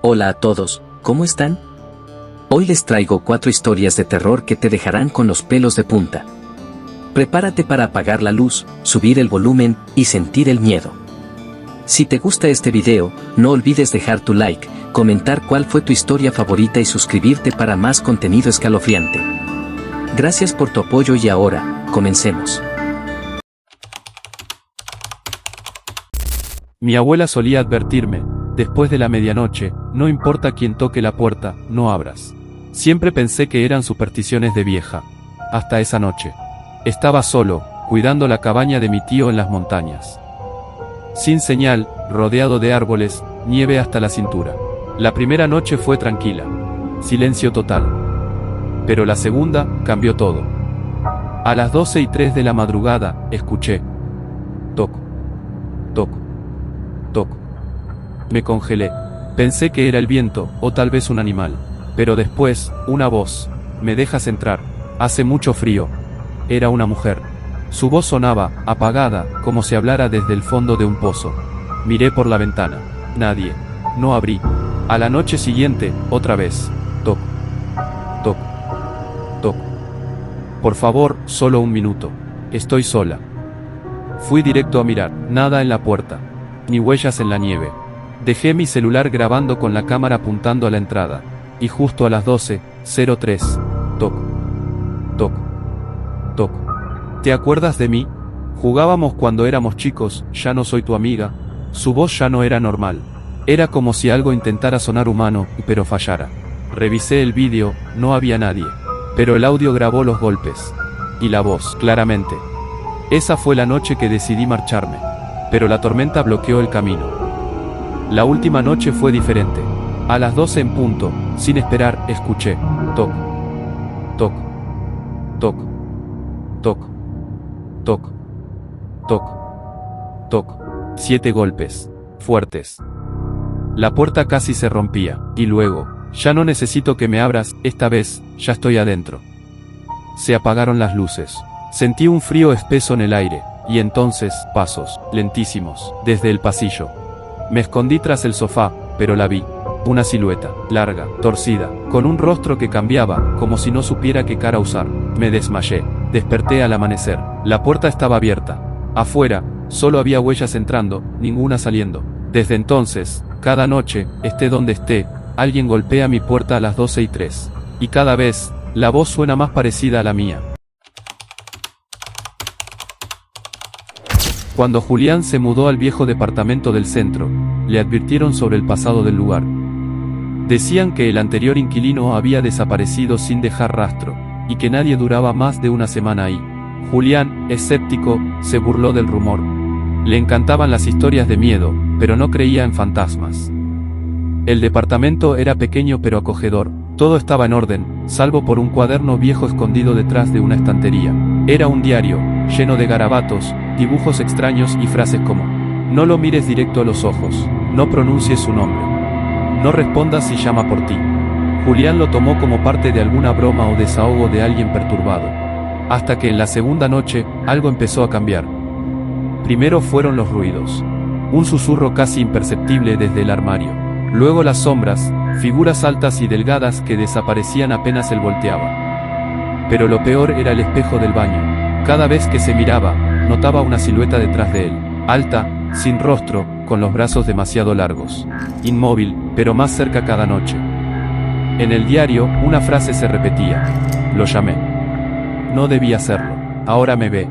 Hola a todos, ¿cómo están? Hoy les traigo 4 historias de terror que te dejarán con los pelos de punta. Prepárate para apagar la luz, subir el volumen y sentir el miedo. Si te gusta este video, no olvides dejar tu like, comentar cuál fue tu historia favorita y suscribirte para más contenido escalofriante. Gracias por tu apoyo y ahora, comencemos. Mi abuela solía advertirme, después de la medianoche, no importa quién toque la puerta, no abras. Siempre pensé que eran supersticiones de vieja. Hasta esa noche. Estaba solo, cuidando la cabaña de mi tío en las montañas. Sin señal, rodeado de árboles, nieve hasta la cintura. La primera noche fue tranquila. Silencio total. Pero la segunda, cambió todo. A las 12:03 de la madrugada, escuché. Toc. Toc. Toc. Me congelé. Pensé que era el viento, o tal vez un animal. Pero después, una voz. ¿Me dejas entrar? Hace mucho frío. Era una mujer. Su voz sonaba, apagada, como si hablara desde el fondo de un pozo. Miré por la ventana. Nadie. No abrí. A la noche siguiente, otra vez. Toc. Toc. Toc. Por favor, solo un minuto. Estoy sola. Fui directo a mirar. Nada en la puerta. Ni huellas en la nieve. Dejé mi celular grabando con la cámara apuntando a la entrada. Y justo a las 12:03. Toc. Toc. Toc. ¿Te acuerdas de mí? Jugábamos cuando éramos chicos, ya no soy tu amiga. Su voz ya no era normal. Era como si algo intentara sonar humano, pero fallara. Revisé el vídeo, no había nadie. Pero el audio grabó los golpes. Y la voz, claramente. Esa fue la noche que decidí marcharme. Pero la tormenta bloqueó el camino. La última noche fue diferente. A las 12 en punto, sin esperar, escuché. Toc. Toc. Toc. Toc. Toc. Toc. Toc. 7 golpes. Fuertes. La puerta casi se rompía. Y luego, ya no necesito que me abras, esta vez, ya estoy adentro. Se apagaron las luces. Sentí un frío espeso en el aire. Y entonces, pasos, lentísimos, desde el pasillo. Me escondí tras el sofá, pero la vi. Una silueta, larga, torcida, con un rostro que cambiaba, como si no supiera qué cara usar. Me desmayé. Desperté al amanecer. La puerta estaba abierta. Afuera, solo había huellas entrando, ninguna saliendo. Desde entonces, cada noche, esté donde esté, alguien golpea mi puerta a las 12:03. Y cada vez, la voz suena más parecida a la mía. Cuando Julián se mudó al viejo departamento del centro, le advirtieron sobre el pasado del lugar. Decían que el anterior inquilino había desaparecido sin dejar rastro, y que nadie duraba más de una semana ahí. Julián, escéptico, se burló del rumor. Le encantaban las historias de miedo, pero no creía en fantasmas. El departamento era pequeño pero acogedor. Todo estaba en orden, salvo por un cuaderno viejo escondido detrás de una estantería. Era un diario, lleno de garabatos, dibujos extraños y frases como: no lo mires directo a los ojos, no pronuncies su nombre, no respondas si llama por ti. Julián lo tomó como parte de alguna broma o desahogo de alguien perturbado. Hasta que en la segunda noche, algo empezó a cambiar. Primero fueron los ruidos. Un susurro casi imperceptible desde el armario. Luego las sombras, figuras altas y delgadas que desaparecían apenas él volteaba. Pero lo peor era el espejo del baño. Cada vez que se miraba, notaba una silueta detrás de él. Alta, sin rostro, con los brazos demasiado largos. Inmóvil, pero más cerca cada noche. En el diario, una frase se repetía. Lo llamé. No debía hacerlo. Ahora me ve.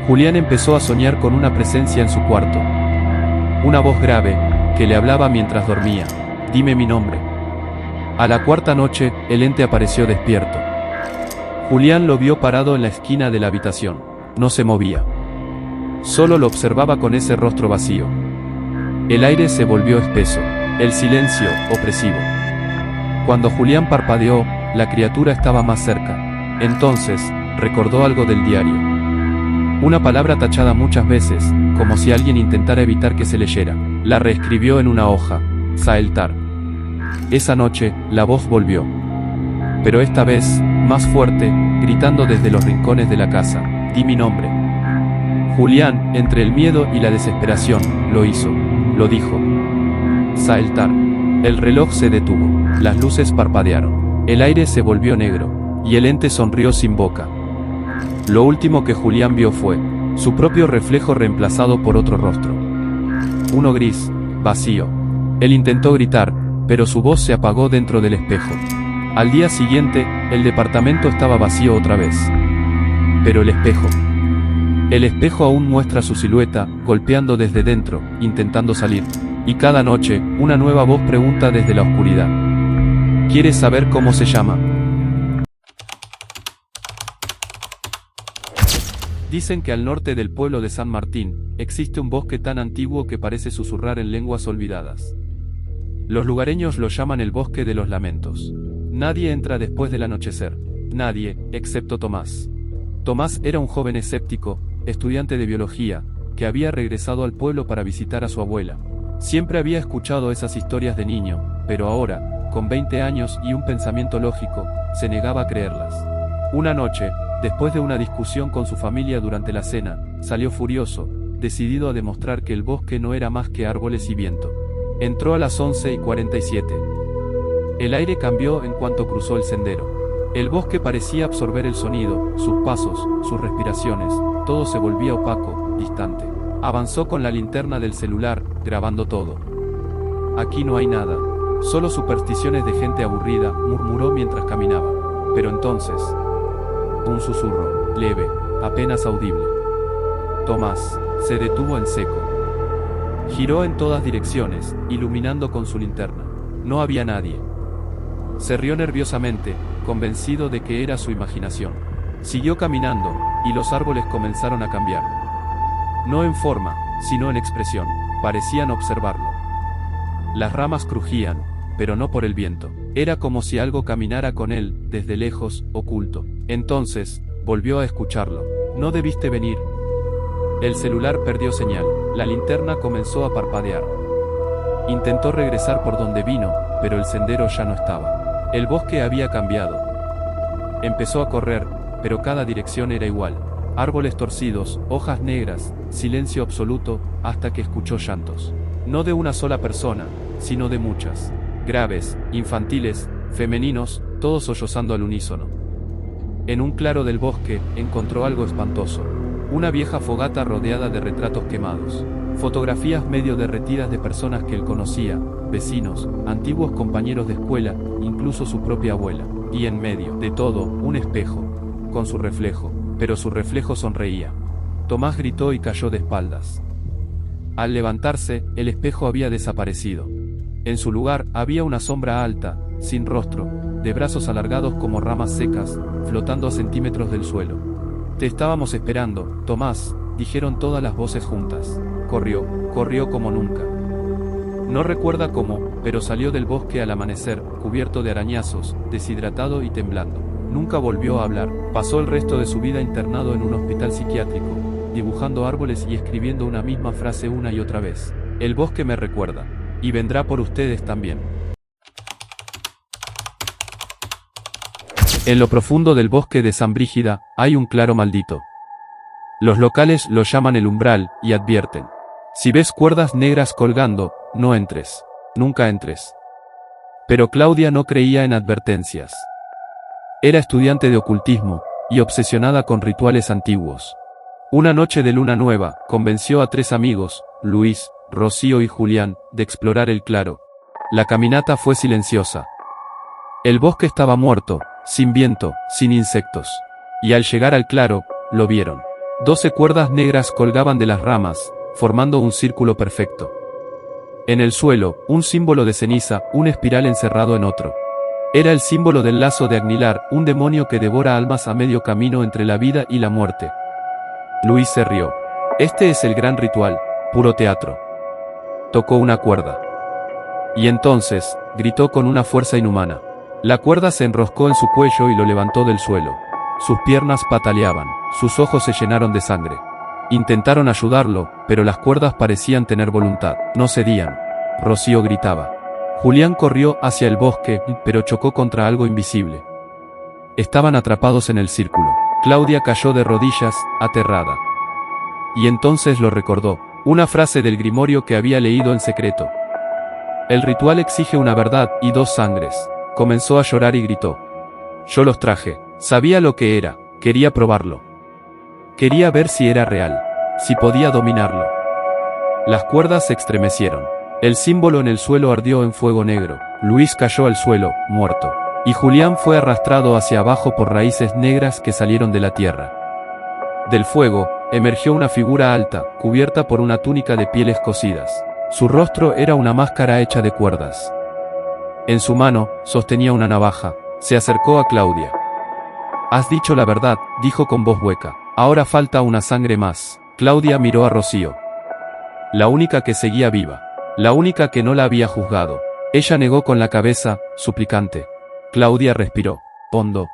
Julián empezó a soñar con una presencia en su cuarto. Una voz grave, que le hablaba mientras dormía. Dime mi nombre. A la cuarta noche, el ente apareció despierto. Julián lo vio parado en la esquina de la habitación. No se movía. Solo lo observaba con ese rostro vacío. El aire se volvió espeso. El silencio, opresivo. Cuando Julián parpadeó, la criatura estaba más cerca. Entonces, recordó algo del diario. Una palabra tachada muchas veces, como si alguien intentara evitar que se leyera. La reescribió en una hoja. Saeltar. Esa noche, la voz volvió. Pero esta vez, más fuerte, gritando desde los rincones de la casa. Di mi nombre. Julián, entre el miedo y la desesperación, lo hizo. Lo dijo. Saeltar. El reloj se detuvo, las luces parpadearon, el aire se volvió negro, y el ente sonrió sin boca. Lo último que Julián vio fue su propio reflejo reemplazado por otro rostro. Uno gris, vacío. Él intentó gritar, pero su voz se apagó dentro del espejo. Al día siguiente, el departamento estaba vacío otra vez. Pero el espejo aún muestra su silueta, golpeando desde dentro, intentando salir. Y cada noche, una nueva voz pregunta desde la oscuridad. ¿Quieres saber cómo se llama? Dicen que al norte del pueblo de San Martín, existe un bosque tan antiguo que parece susurrar en lenguas olvidadas. Los lugareños lo llaman el Bosque de los Lamentos. Nadie entra después del anochecer. Nadie, excepto Tomás. Tomás era un joven escéptico, estudiante de biología, que había regresado al pueblo para visitar a su abuela. Siempre había escuchado esas historias de niño, pero ahora, con 20 años y un pensamiento lógico, se negaba a creerlas. Una noche, después de una discusión con su familia durante la cena, salió furioso, decidido a demostrar que el bosque no era más que árboles y viento. Entró a las 11:47. El aire cambió en cuanto cruzó el sendero. El bosque parecía absorber el sonido, sus pasos, sus respiraciones, todo se volvía opaco, distante. Avanzó con la linterna del celular, grabando todo. Aquí no hay nada, solo supersticiones de gente aburrida, murmuró mientras caminaba. Pero entonces, un susurro, leve, apenas audible. Tomás se detuvo en seco. Giró en todas direcciones, iluminando con su linterna. No había nadie. Se rió nerviosamente, convencido de que era su imaginación. Siguió caminando, y los árboles comenzaron a cambiar. No en forma, sino en expresión, parecían observarlo. Las ramas crujían, pero no por el viento. Era como si algo caminara con él, desde lejos, oculto. Entonces, volvió a escucharlo. No debiste venir. El celular perdió señal, la linterna comenzó a parpadear. Intentó regresar por donde vino, pero el sendero ya no estaba. El bosque había cambiado. Empezó a correr, pero cada dirección era igual. Árboles torcidos, hojas negras, silencio absoluto, hasta que escuchó llantos. No de una sola persona, sino de muchas. Graves, infantiles, femeninos, todos sollozando al unísono. En un claro del bosque, encontró algo espantoso. Una vieja fogata rodeada de retratos quemados. Fotografías medio derretidas de personas que él conocía, vecinos, antiguos compañeros de escuela, incluso su propia abuela. Y en medio de todo, un espejo, con su reflejo, pero su reflejo sonreía. Tomás gritó y cayó de espaldas. Al levantarse, el espejo había desaparecido. En su lugar, había una sombra alta, sin rostro, de brazos alargados como ramas secas, flotando a centímetros del suelo. Te estábamos esperando, Tomás, dijeron todas las voces juntas. Corrió como nunca. No recuerda cómo, pero salió del bosque al amanecer, cubierto de arañazos, deshidratado y temblando. Nunca volvió a hablar. Pasó el resto de su vida internado en un hospital psiquiátrico, dibujando árboles y escribiendo una misma frase una y otra vez. El bosque me recuerda. Y vendrá por ustedes también. En lo profundo del bosque de San Brígida, hay un claro maldito. Los locales lo llaman el umbral, y advierten. Si ves cuerdas negras colgando, no entres. Nunca entres. Pero Claudia no creía en advertencias. Era estudiante de ocultismo, y obsesionada con rituales antiguos. Una noche de luna nueva, convenció a 3 amigos, Luis, Rocío y Julián, de explorar el claro. La caminata fue silenciosa. El bosque estaba muerto, sin viento, sin insectos. Y al llegar al claro, lo vieron. 12 cuerdas negras colgaban de las ramas, formando un círculo perfecto. En el suelo, un símbolo de ceniza, un espiral encerrado en otro. Era el símbolo del lazo de Agnilar, un demonio que devora almas a medio camino entre la vida y la muerte. Luis se rió. Este es el gran ritual, puro teatro. Tocó una cuerda. Y entonces, gritó con una fuerza inhumana. La cuerda se enroscó en su cuello y lo levantó del suelo. Sus piernas pataleaban, sus ojos se llenaron de sangre. Intentaron ayudarlo, pero las cuerdas parecían tener voluntad. No cedían. Rocío gritaba. Julián corrió hacia el bosque, pero chocó contra algo invisible. Estaban atrapados en el círculo. Claudia cayó de rodillas, aterrada. Y entonces lo recordó, una frase del grimorio que había leído en secreto. El ritual exige una verdad y 2 sangres. Comenzó a llorar y gritó. Yo los traje. Sabía lo que era. Quería probarlo. Quería ver si era real. Si podía dominarlo. Las cuerdas se estremecieron. El símbolo en el suelo ardió en fuego negro. Luis cayó al suelo, muerto. Y Julián fue arrastrado hacia abajo por raíces negras que salieron de la tierra. Del fuego, emergió una figura alta, cubierta por una túnica de pieles cocidas. Su rostro era una máscara hecha de cuerdas. En su mano, sostenía una navaja. Se acercó a Claudia. Has dicho la verdad, dijo con voz hueca. Ahora falta una sangre más. Claudia miró a Rocío. La única que seguía viva. La única que no la había juzgado. Ella negó con la cabeza, suplicante. Claudia respiró hondo.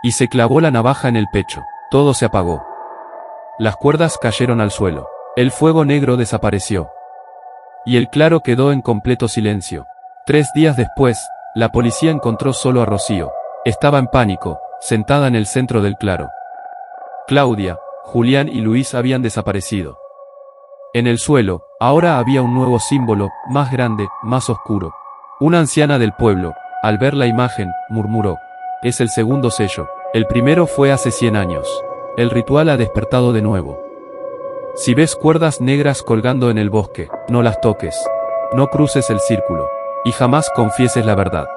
Y se clavó la navaja en el pecho. Todo se apagó. Las cuerdas cayeron al suelo. El fuego negro desapareció. Y el claro quedó en completo silencio. 3 días después, la policía encontró solo a Rocío. Estaba en pánico, sentada en el centro del claro. Claudia, Julián y Luis habían desaparecido. En el suelo, ahora había un nuevo símbolo, más grande, más oscuro. Una anciana del pueblo, al ver la imagen, murmuró. Es el segundo sello. El primero fue hace 100 años. El ritual ha despertado de nuevo. Si ves cuerdas negras colgando en el bosque, no las toques. No cruces el círculo. Y jamás confieses la verdad.